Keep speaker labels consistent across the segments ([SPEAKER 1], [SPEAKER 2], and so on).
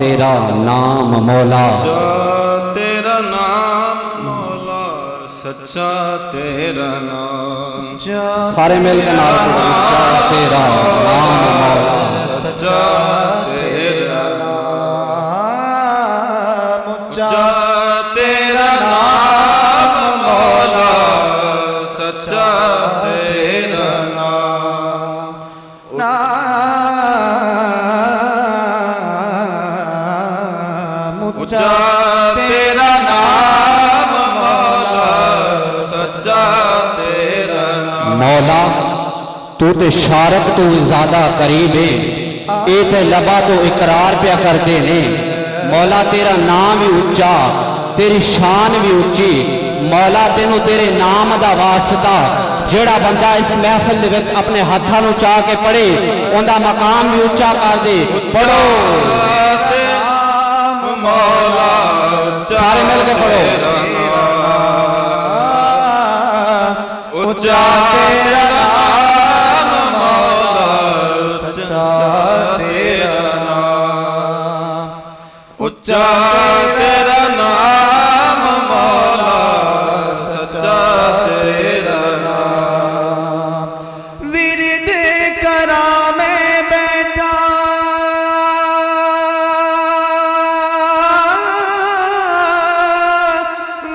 [SPEAKER 1] तेरा नाम मौला,
[SPEAKER 2] तेरा नाम मौला, सच्चा तेरा नाम।
[SPEAKER 1] सारे मिलकर नाम ऊंचा तेरा नाम मौला,
[SPEAKER 2] सच्चा तेरा नाम। ऊंचा तेरा नाम मौला, सच्चा तेरा नाम। ऊंचा तेरा नाम मौला, सच्चा तेरा नाम।
[SPEAKER 1] मौला तू ते शारक तू ज्यादा करीब है, ए ते लबा तो इकरार पिया करते ने। मौला तेरा नाम भी उच्चा, तेरी शान भी उच्ची। मौला तेनू तेरे नाम दा वास्ता जेड़ा बंदा इस महफिल दे विच अपने हाथां नूं चा के पढ़े उनका मकाम भी उच्चा कर दे। पढ़ो
[SPEAKER 2] मौला,
[SPEAKER 1] सारे मिल के पढ़ो।
[SPEAKER 2] ऊंचा तेरा नाम मौला, सच्चा तेरा नाम। ऊंचा तेरा नाम मौला, सच्चा तेरा नाम।
[SPEAKER 3] विरद करा मैं बैठा,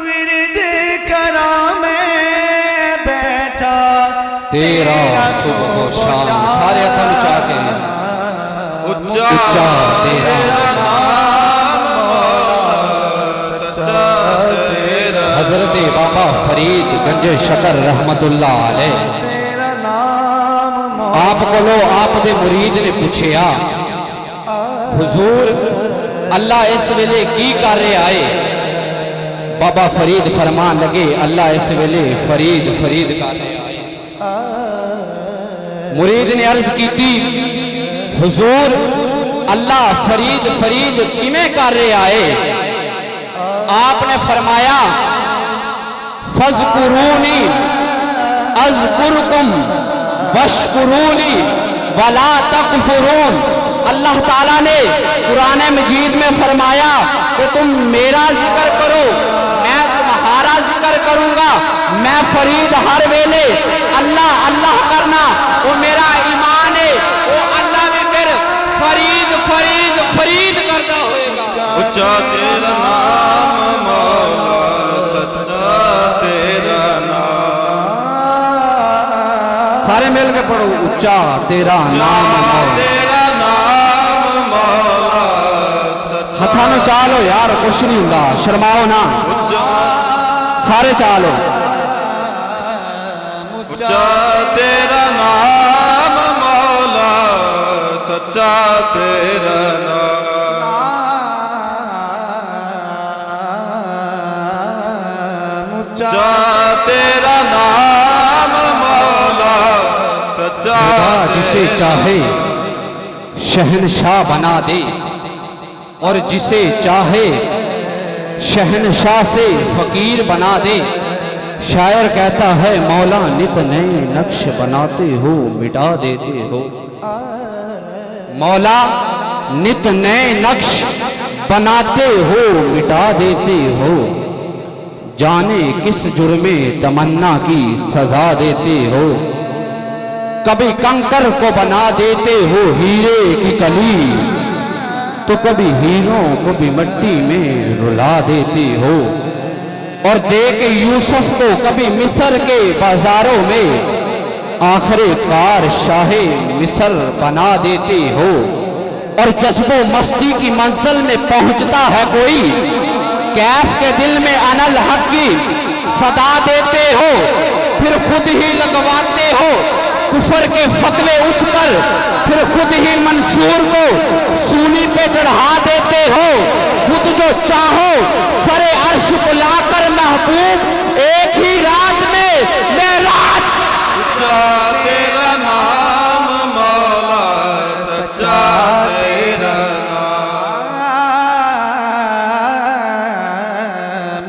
[SPEAKER 3] विरद करा मैं बैठा
[SPEAKER 1] तेरा सुबह शाम। सारे हाथों नूं चा के
[SPEAKER 2] ऊंचा
[SPEAKER 1] उच्चा तेरा
[SPEAKER 2] नाम मौला, सच्चा तेरा।
[SPEAKER 1] हजरत बाबा फरीद गंजे शकर रहमतुल्लाह अलैह
[SPEAKER 3] तेरा नाम
[SPEAKER 1] आप कोलो आप दे मुरीद ने पूछया, हुजूर अल्लाह इस वेले की कर रहे आए? बाबा फरीद फरमान लगे, अल्लाह इस वेले फरीद फरीद कर रहे आए। मुरीद ने अर्ज की, हुजूर अल्लाह फरीद फरीद किमें कर रहे आए? आपने फरमाया, फज़कुरूनी अज़कुरुकुम वशकुरूनी वला तकफुरून। अल्लाह ताला ने कुरान मजीद में फरमाया कि तुम मेरा जिक्र करो, मैं तुम्हारा जिक्र करूंगा। मैं फरीद हर वेले अल्लाह अल्लाह करना वो मेरा ईमान है। वो अल्लाह भी फिर फरीद फरीद फरीद करता होएगा।
[SPEAKER 2] ऊंचा तेरा नाम मौला, सच्चा तेरा नाम।
[SPEAKER 1] सारे मिल के पढ़ो, ऊंचा तेरा नाम मौला।
[SPEAKER 2] तेरा नाम मौला, सच्चा।
[SPEAKER 1] हथा नु चालो यार, कुछ नहीं हुंदा, शर्माओ ना, सारे चालो।
[SPEAKER 2] ऊंचा तेरा नाम मौला, सच्चा तेरा नाम। ऊंचा तेरा नाम मौला, सच्चा
[SPEAKER 1] खुदा जिसे चाहे शहनशाह बना दे और जिसे चाहे शहनशाह से फकीर बना दे। शायर कहता है, मौला नित नए नक्श बनाते हो मिटा देते हो। मौला नित नए नक्श बनाते हो मिटा देते हो। जाने किस जुर्मे तमन्ना की सजा देते हो। कभी कंकर को बना देते हो हीरे की कली, तो कभी हीरों को भी मिट्टी में रुला देते हो। और देख यूसुफ को कभी मिस्र के बाजारों में आखिरकार शाहे मिस्र बना देते हो। और जज्बो मस्ती की मंजिल में पहुंचता है कोई, कैफ के दिल में अनल हक की सदा देते हो। फिर खुद ही लगवाते हो कुफर के फतवे उस पर, फिर खुद ही मंसूर को सूली पे चढ़ा देते हो। खुद जो चाहो सरे अर्श बुलाकर महबूब एक ही रात में मेराज।
[SPEAKER 2] ऊंचा तेरा नाम मौला, सच्चा तेरा नाम।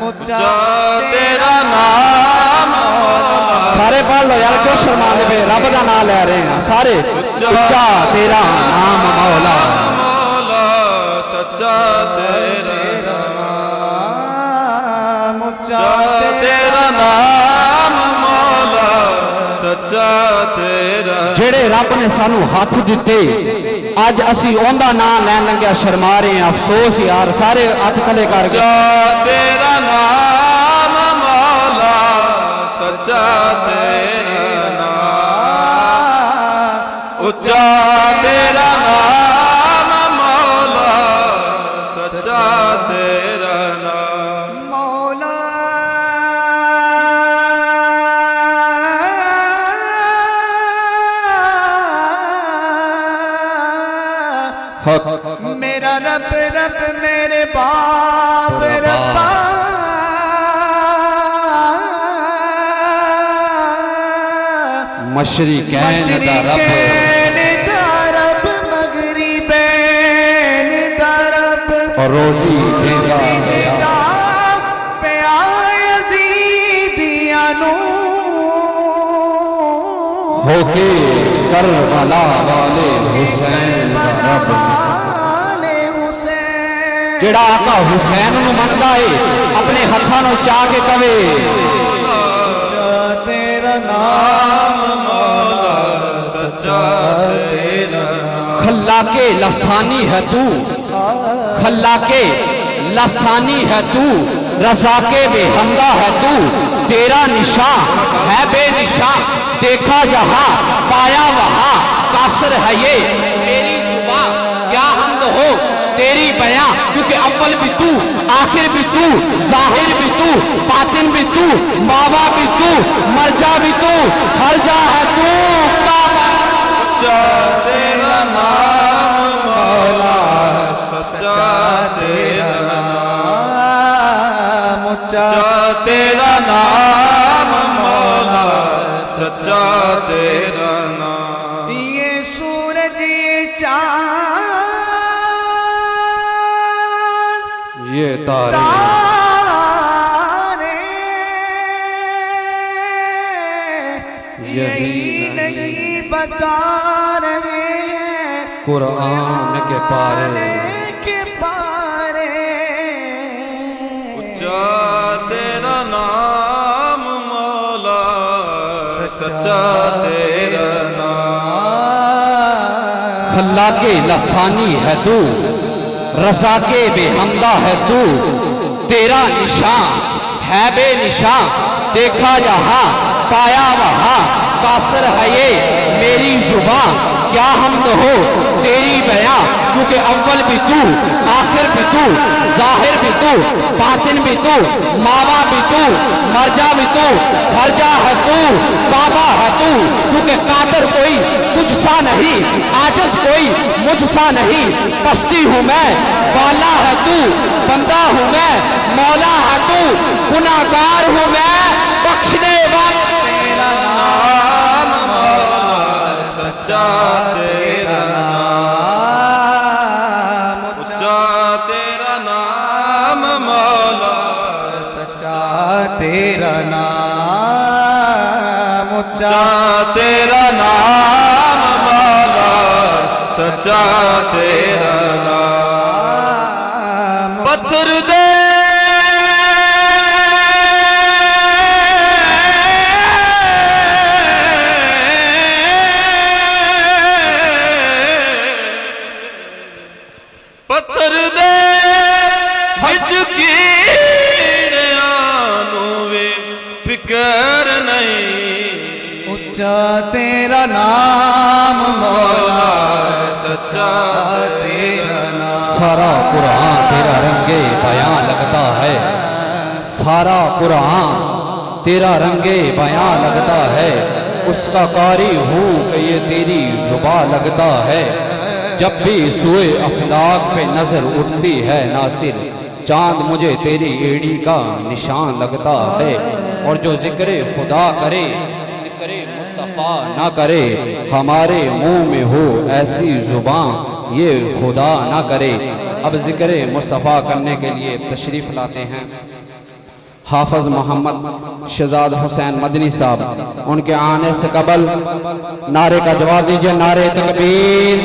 [SPEAKER 2] ऊंचा तेरा नाम मौला।
[SPEAKER 1] सारे पढ़ लो यार, क्यों शर्माते पे? रब का नाम ले रहे हैं सारे। ऊंचा तेरा नाम मौला,
[SPEAKER 2] मौला, सच्चा सच्चा तेरा
[SPEAKER 3] नाम उच्चा
[SPEAKER 2] तेरा नाम मौला सच्चा तेरा
[SPEAKER 1] ਜਿਹੜੇ ਰੱਬ ਨੇ ਸਾਨੂੰ ਹੱਥ ਦਿੱਤੇ ਅੱਜ ਅਸੀਂ ਉਹਦਾ ਨਾਮ ਲੈਣ ਲੱਗਿਆ ਸ਼ਰਮਾ ਰਹੇ ਹਾਂ ਅਫਸੋਸ ਯਾਰ ਸਾਰੇ ਹੱਥ ਖੜੇ ਕਰਕੇ
[SPEAKER 2] सच्चा तेरा नाम मौला सच्चा तेरा नाम उच्चा तेरा नाम मौला सच्चा तेरा नाम
[SPEAKER 3] मौला
[SPEAKER 1] हक
[SPEAKER 3] मेरा रब रब मेरे बाप रब्बा
[SPEAKER 1] मशरिकैन दा रब
[SPEAKER 3] मशरिकैन दा रब मगरिबैन दा रब
[SPEAKER 1] और रोजी देगा गया
[SPEAKER 3] पिया यज़ीदियां नू
[SPEAKER 1] होके करबला वाले हुसैन दा रब
[SPEAKER 3] वाले हुसैन
[SPEAKER 1] ਜਿਹੜਾ ਆਕਾ ਹੁਸੈਨ ਨੂੰ ਮੰਨਦਾ ਏ ਆਪਣੇ ਹੱਥਾਂ ਨੂੰ ਚਾਹ ਕੇ ਕਵੇ
[SPEAKER 3] तेरा नाम
[SPEAKER 2] सच्चा तेरा
[SPEAKER 1] खल्ला के लसानी है तू खल्ला के लसानी है तू रजा के बेहमदा है तू तेरा निशान है बेनिशान देखा जहां पाया वहां कासर है ये मेरी जुबान क्या हमद हो तेरी बयां क्योंकि अव्वल भी तू आखिर भी तू जाहिर भी तू बातिन भी तू मावा भी तू मरजा भी तू हर जा है तू
[SPEAKER 2] सच्चा तेरा नाम मौला सच्चा तेरा
[SPEAKER 3] नाम उच्चा
[SPEAKER 2] तेरा नाम मौला सच्चा तेरा नाम
[SPEAKER 3] ये सूरज ये चाँद
[SPEAKER 1] ये तारे
[SPEAKER 3] तारे
[SPEAKER 1] यही
[SPEAKER 3] यही नहीं बता रहे हैं
[SPEAKER 1] कुरान के पारे
[SPEAKER 3] के पारे
[SPEAKER 2] सच्चा तेरा नाम मौला सच्चा तेरा नाम
[SPEAKER 1] खल्ला के लसानी है तू रजा के बेहमदा है तू तेरा निशान है बेनिशान देखा जहां पाया वहां कासर है ये मेरी जुबान क्या हमद हो तेरी बयां क्योंकि अव्वल भी तू आखिर भी तू जाहिर भी तू बातिन भी तू मावा भी तू मरजा भी तू हरजा है तू बाबा है तू क्योंकि कादर कोई तुझसा नहीं आजिज कोई मुझसा नहीं पस्ती हूँ मैं वाला है तू बंदा हूँ मैं मौला है तू गुनाहगार हूँ मैं बख्शने वाला
[SPEAKER 2] तेरा नाम मौला सच्चा तेरा
[SPEAKER 3] नाम
[SPEAKER 2] उच्चा तेरा नाम मौला
[SPEAKER 3] सच्चा तेरा नाम उच्चा
[SPEAKER 2] तेरा नाम मौला सच्चा तेरा नाम पत्थर दे पत्थर दे हिच कीड़ियां वे फिकर नहीं
[SPEAKER 3] उच्चा तेरा नाम मौला
[SPEAKER 2] सच्चा
[SPEAKER 3] तेरा नाम
[SPEAKER 1] सारा कुरान तेरा रंगे बयां लगता है सारा कुरान तेरा रंगे बयां लगता है उसका कारी हूँ कि ये तेरी जुबां लगता है जब भी सुए अफलाक पे नजर उठती है नासिर चांद मुझे तेरी एड़ी का निशान लगता है और जो जिक्र खुदा करे जिक्र मुस्तफ़ा ना करे हमारे मुंह में हो ऐसी जुबान ये खुदा ना करे। अब जिक्र मुस्तफ़ा करने के लिए तशरीफ़ लाते हैं हाफिज मोहम्मद शहजाद हुसैन मदनी साहब। उनके आने से कबल नारे का जवाब दीजिए, नारे तकबीर।